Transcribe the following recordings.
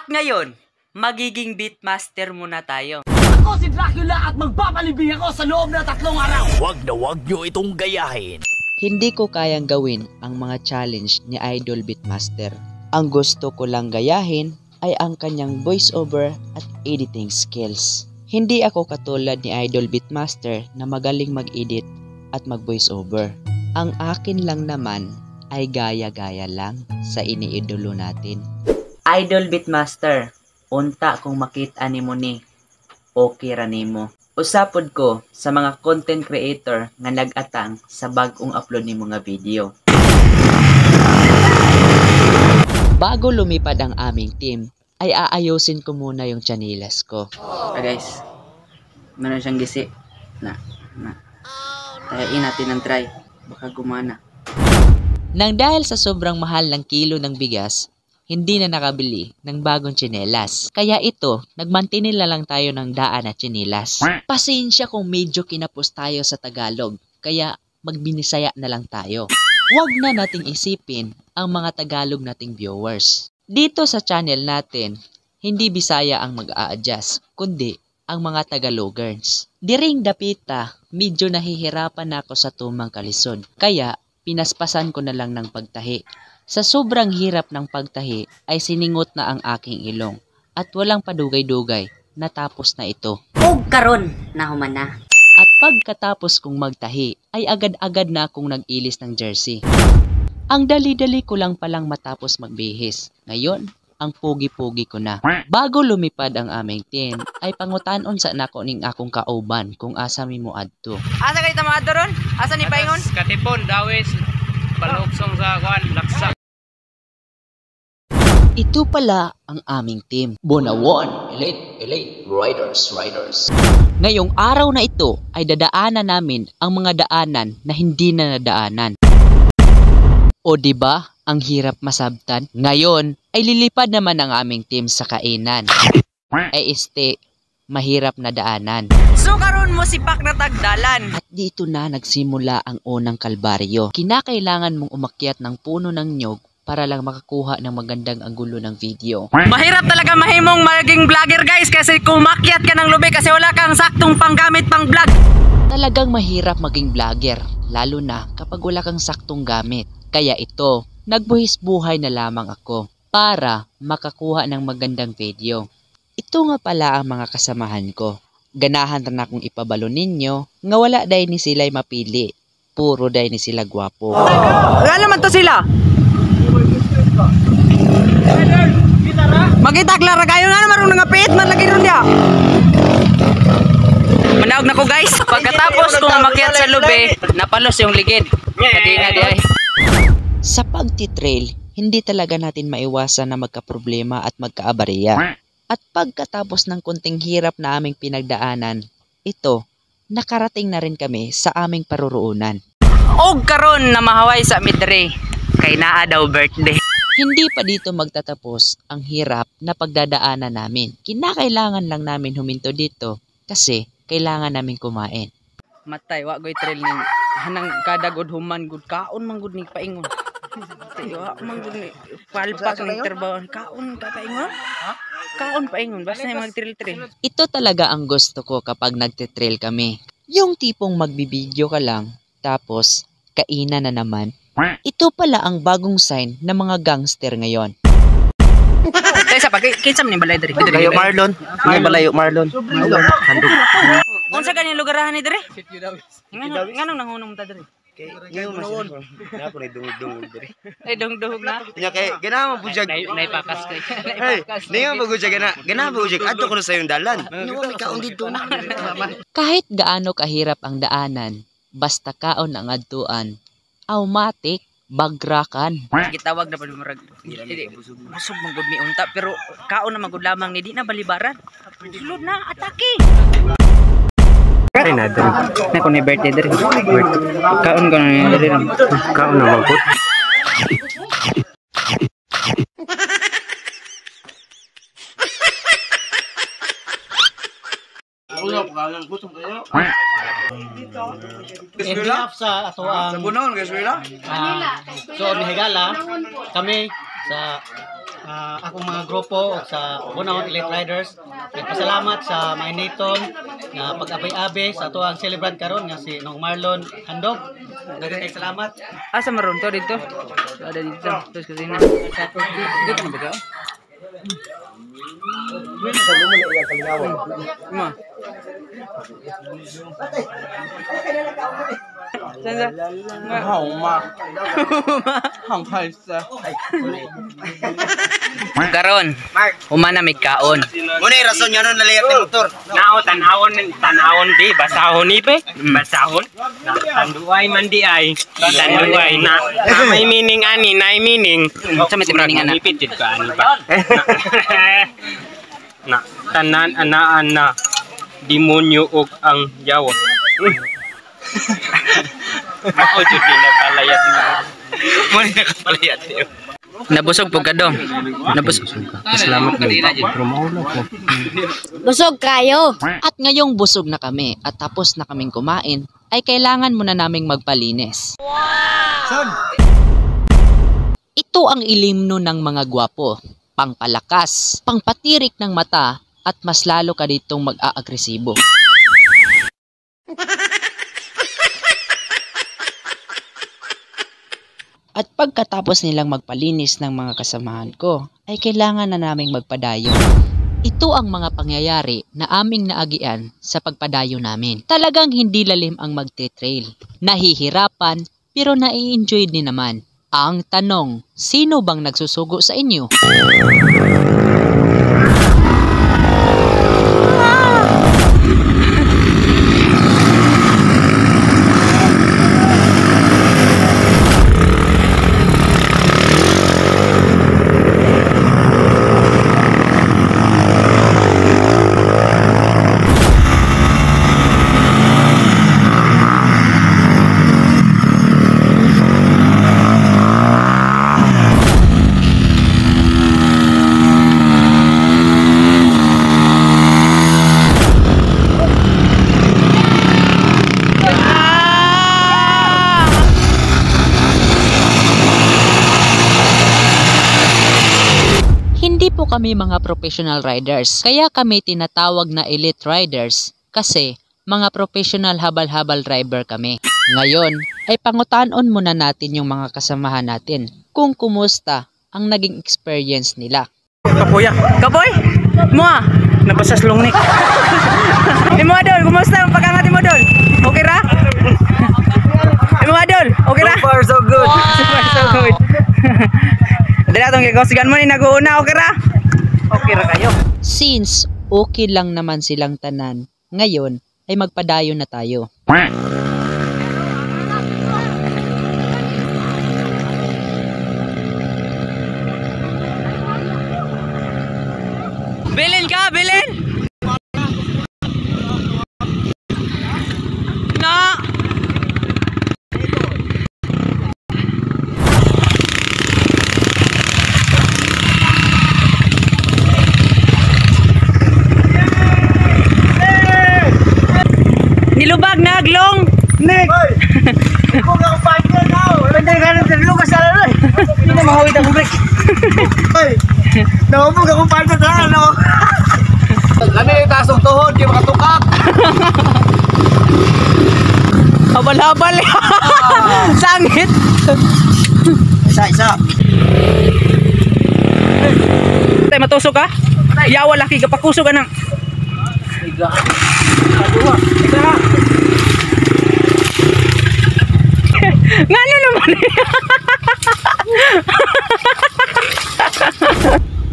At ngayon, magiging beatmaster muna tayo. Ako si Dracula at magpapalibing ako sa loob ng 3 araw. Wag na wag nyo itong gayahin. Hindi ko kayang gawin ang mga challenge ni Idol Beatmaster. Ang gusto ko lang gayahin ay ang kanyang voiceover at editing skills. Hindi ako katulad ni Idol Beatmaster na magaling mag-edit at mag-voiceover. Ang akin lang naman ay gaya-gaya lang sa iniidolo natin. Idol Beatmaster, unta kung makita nimo ni, okay ra nimo. Usapod ko sa mga content creator nga nag-atang sa bagong upload nimo nga video. Bago lumipad ang aming team, ay aayusin ko muna yung chanilas ko. Guys, meron siyang gisi. Tayain natin ang try. Baka gumana. Nang dahil sa sobrang mahal ng kilo ng bigas, hindi na nakabili ng bagong tsinelas. Kaya ito, nagmantinila lang tayo ng daan at tsinelas. Pasensya kung medyo kinapos tayo sa Tagalog, kaya magbinisaya na lang tayo. Huwag na nating isipin ang mga Tagalog nating viewers. Dito sa channel natin, hindi Bisaya ang mag-a-adjust, kundi ang mga Tagalogers. Diring dapita, medyo nahihirapan na ako sa tumang kalisod, kaya pinaspasan ko na lang ng pagtahi. Sa sobrang hirap ng pagtahi ay siningot na ang aking ilong at walang padugay-dugay, natapos na ito. Ug karon nahuman na. At pagkatapos kong magtahi ay agad-agad na akong nag-ilis ng jersey. Ang dali-dali ko lang palang matapos magbihis. Ngayon, ang pugi-pugi ko na. Bago lumipad ang aming team, ay pangutanon sa nako ning akong kauban kung asa mi mo adto. Asa kayo tamaado ron? Asa ni Paingon? Katipon, dawis, palugsong sa kwan, laksa. Ito pala ang aming team. Bonawan, Elite Riders. Ngayong araw na ito ay dadaanan namin ang mga daanan na hindi na nadaanan. O diba, ang hirap masabtan? Ngayon ay lilipad naman ang aming team sa kainan. Ay mahirap na daanan. So karon mo sipak na tagdalan. At dito na nagsimula ang unang kalbaryo. Kinakailangan mong umakyat ng puno ng nyog para lang makakuha ng magandang anggulo ng video. Mahirap talaga mahimong maging vlogger guys kasi kumakyat ka ng lubi kasi wala kang saktong panggamit pang vlog. Talagang mahirap maging vlogger, lalo na kapag wala kang saktong gamit. Kaya ito, nagbuhis-buhay na lamang ako para makakuha ng magandang video. Ito nga pala ang mga kasamahan ko. Ganahan na akong ipabalo ninyo, nga wala dahi ni sila'y mapili. Puro dahi ni sila gwapo. Wala naman to sila. Makita klara kayo nga na marunong ngapit man lagi ron dia. Manaog na ko guys. Pagkatapos kong umakyat sa lubi, napalos yung ligid. Kadina di ay. Sa pagtitrail, hindi talaga natin maiwasan na magkaproblema at magkaabarya. At pagkatapos ng kunting hirap na aming pinagdaanan, ito, nakarating na rin kami sa aming paruroonan. Og karon na mahaway sa midre, kay naa daw birthday. Hindi pa dito magtatapos ang hirap na pagdadaanan namin. Kinakailangan lang namin huminto dito kasi kailangan namin kumain. Matay, wa goy trail ning hanang kada god human gud kaon man gud ni paingon. Wa man gud ni palpak ning trabaho kaon ka paingon. Kaon paingon basta mag-trail. Ito talaga ang gusto ko kapag nagte-trail kami. Yung tipong magbibideo ka lang tapos kainan na naman. Ito pala ang bagong sign ng mga gangster ngayon. Kaysa pag kinsa man ni balay diri? Balayo Marlon. Marlon. Unsa kanang lugarahan ni diri? Nganong nanghunom ta diri? Ngayon mo na ako na dungog diri. Ay dungdog na. Nya kay ganahan mo bujag. Naipakas kay. Hey, ninyo mo bujag ganahan mo bujag adto ko na sa yung dalan. Ninyo may kaon dito. Kahit gaano kahirap ang daanan, basta kaon ang adtuan, automatic bagrakan. Gitawag na pa murag. Busog man gud mi unta pero kaon na magud lamang ni di na balibaran. Sulod na atake. Ay na diri. Na ko ni birthday diri. Kaon ko na diri. Kaon na magput. Ending up sa ato ang Bunon guys wala. so ni Higala kami sa akong mga grupo o sa Bunahon Elite Riders. Nagpasalamat sa mga Nathan na pag-abay-abay sa ato ang celebrant karon nga si Nong Marlon Handog. Daghang salamat. Asa maron to dito? Ada dito. Terus ke sini. Dito na ba ka? Ma. Saan karon, humana may kaon. Muna yung rason nyo nun naliyap ng motor. Nao tanawon di basahon ni pe. Basahon. Tanduay man di ay. Tanduay na may meaning ani, na meaning. Sa may meaning ana. Ipit jud ka ani ba. Na tanan anaan na demonyo og ang yawa. Ako jud na palayat na. Muna yung nakapalayat yun. Nabusog po ka dong. Nabusog. Salamat na. Busog kayo. At ngayong busog na kami at tapos na kaming kumain, ay kailangan muna naming magpalinis. Ito ang ilimno ng mga gwapo, pangpalakas, pangpatirik ng mata, at mas lalo ka ditong mag-aagresibo. At pagkatapos nilang magpalinis ng mga kasamahan ko, ay kailangan na naming magpadayo. Ito ang mga pangyayari na aming naagian sa pagpadayo namin. Talagang hindi lalim ang magte-trail. Nahihirapan pero nai-enjoy din naman. Ang tanong, sino bang nagsusugo sa inyo? Hindi po kami mga professional riders, kaya kami tinatawag na elite riders kasi mga professional habal-habal driver kami. Ngayon ay pangutanon muna natin yung mga kasamahan natin kung kumusta ang naging experience nila. Kapuya. Kapoy? Mua. Nabasas lungnik. Imo Adol, kumusta ang pag-angat mo Adol? Okay ra? Imo Adol, okay ra? So far so good. So far so good. Dali atong gigosigan mo ni nag-uuna, okay ra? Okay ra kayo. Since okay lang naman silang tanan, ngayon ay magpadayo na tayo. Bilin ka, bilin! Na! Nilubag na aglong! Nick! Kung ako partner now, nandiyan ka na sa lugas sa lalay. Hindi na mahawid ang break. Hoy, naubog akong partner sa ano. Lani, taas ng tuhod, di makatukak. Habal-habal! Sangit! Isa. Tay, matusok ka? Yawa laki, kapakusok ka ng... Ngano naman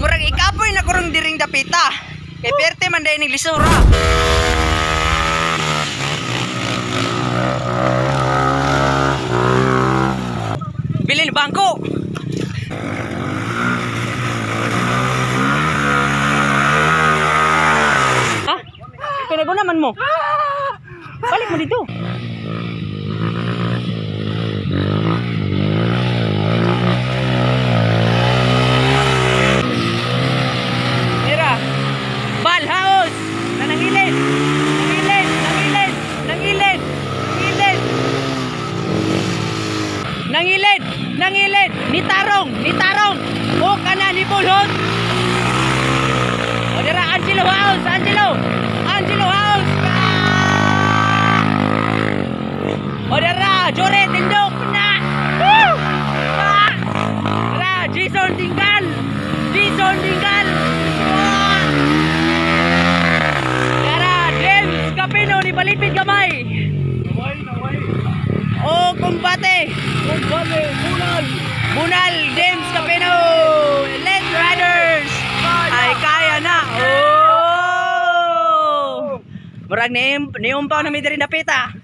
murag ikapoy na kurang diring dapita kay perte man dahil lisura. Bilin bangko. Ha? Kinago naman mo. Balik mo dito. Mira. Bal house. Nanangilid. Nangilid. Nangilid. Nangilid. Nangilid. Nangilid. Nangilid. Nitarong. Nitarong. Oh. sulod. O dira, Angelo House, Angelo House. O dira, Jore, tindok na. Woo! Dira, Jason Tinggal. Dira, James Capino, ni balipid gamay. O kumbate, Bunal, James Capino, Elite Riders. Ay kaya na. Oh! Murag niumpaw na mi diri napita.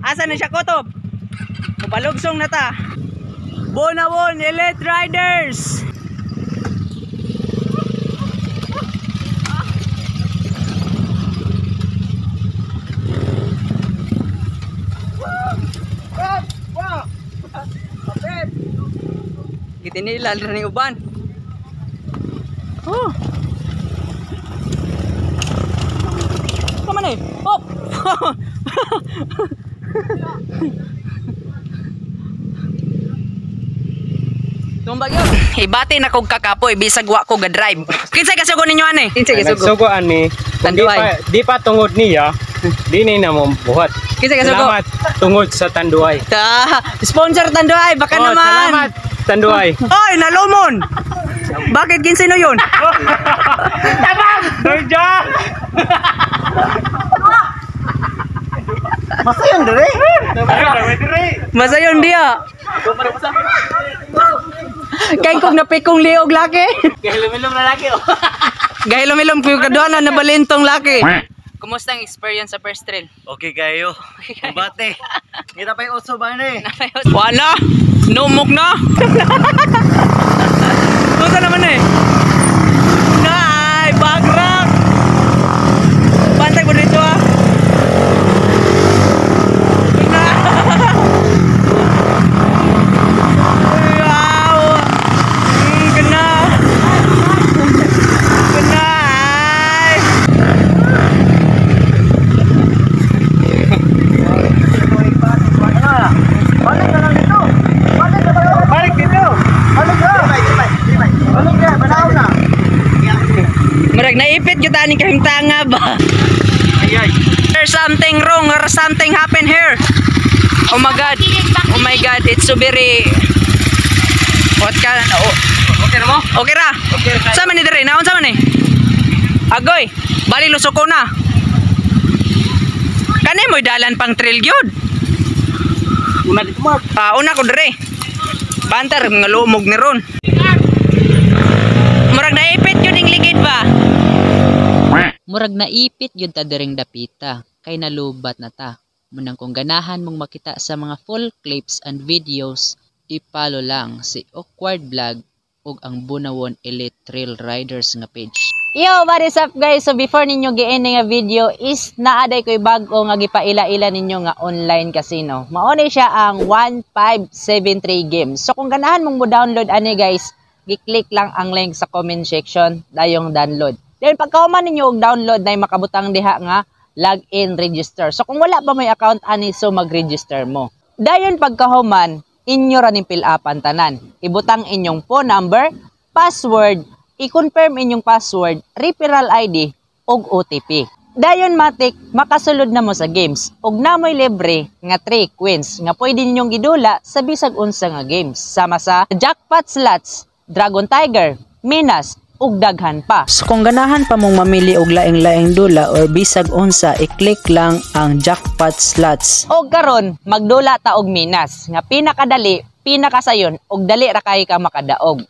Asa na siya kotob? Mupalugsong na ta. Bonawon Elite Riders. Gitinilal na ni uban. Oh. Come on eh. Hop. Tumbag yun. Ibati na kog kakapoy bisag wa ko ga drive. Kinsa kasugo ninyo ani? Kinsa kasugo? Nagsugoan mi. Tanduay. Di pa tungod niya. Di na mo buhat. Kinsa kasugo? Salamat tungod sa Tanduay. Sponsor Tanduay baka Oh, naman. salamat Tanduay. Oy, nalumon. Bakit ginsino yun? Dorja! Masayon dire. Masayon dia. Kay kog napikong liog laki. Gahilom-hilom na laki oh. Gahilom-hilom ko kadwa na nabalintong laki. Kumusta ang experience sa first trail? Okay kayo. Kumbate. Kita pa yung oso ba ni? Wala. Numok na. Kumusta naman eh? Nay, bagrap. Bantay ko dito ah. Murag naipit kita ni kahimtanga ba? There's something wrong or something happened here. Oh my god. Oh my god, it's so very what ka okay na mo? Okay ra. Sama ni dire, naon sama ni? Agoy, bali lusok ko na. Kani mo dalan pang trail gyud. Una dito mo. Una ko dire. Bantar nga lumog ni ron. Murag naipit yun yung ligid ba? Murag naipit yun ta diring dapita, kay nalubat na ta. Munang kung ganahan mong makita sa mga full clips and videos, ipalo lang si Awkward Vlog ug ang Bunawon Elite Trail Riders nga page. Yo, what is up guys? So before ninyo gi-end nga video is naaday ko'y bago nga gipaila-ila ninyo nga online casino. Mauni siya ang 1573 games. So kung ganahan mong mo-download ani guys, gi-click lang ang link sa comment section dayong download. Then pagkahuman ninyo og download na makabutang diha nga login register. So kung wala pa may account ani so mag-register mo. Dayon pagkahuman inyo ra ning fill-upan tanan. Ibutang inyong phone number, password, i-confirm inyong password, referral ID ug OTP. Dayon matik makasulod na mo sa games ug namoy libre nga 3 coins nga pwede ninyong gidula sa bisag unsa nga games sama sa jackpot slots, Dragon Tiger, Minas ug daghan pa. So kung ganahan pa mong mamili og laing-laing dula or bisag unsa, i-click lang ang jackpot slots. Og karon magdula ta og Minas nga pinakadali, pinakasayon ug dali ra kay ka makadaog.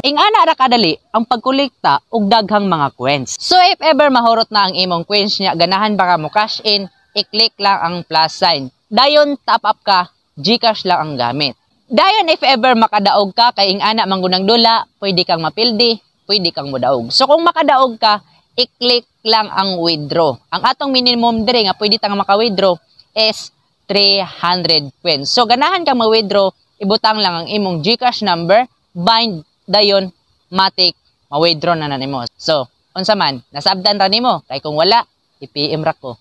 Ingana ra kadali ang pagkolekta og daghang mga coins. So if ever mahurot na ang imong coins nya, ganahan ba ka mo cash in, i-click lang ang plus sign. Dayon top up ka, GCash lang ang gamit. Dayon if ever makadaog ka kay ingana manggunang dula, pwede kang mapildi, pwede kang modaog. So kung makadaog ka, i-click lang ang withdraw. Ang atong minimum dire nga pwede tang maka-withdraw is 300 coins. So ganahan kang ma-withdraw, ibutang lang ang imong GCash number, bind dayon matik ma-withdraw na nimo. So unsa man nasabdan ra nimo kay kung wala i-PM ra ko.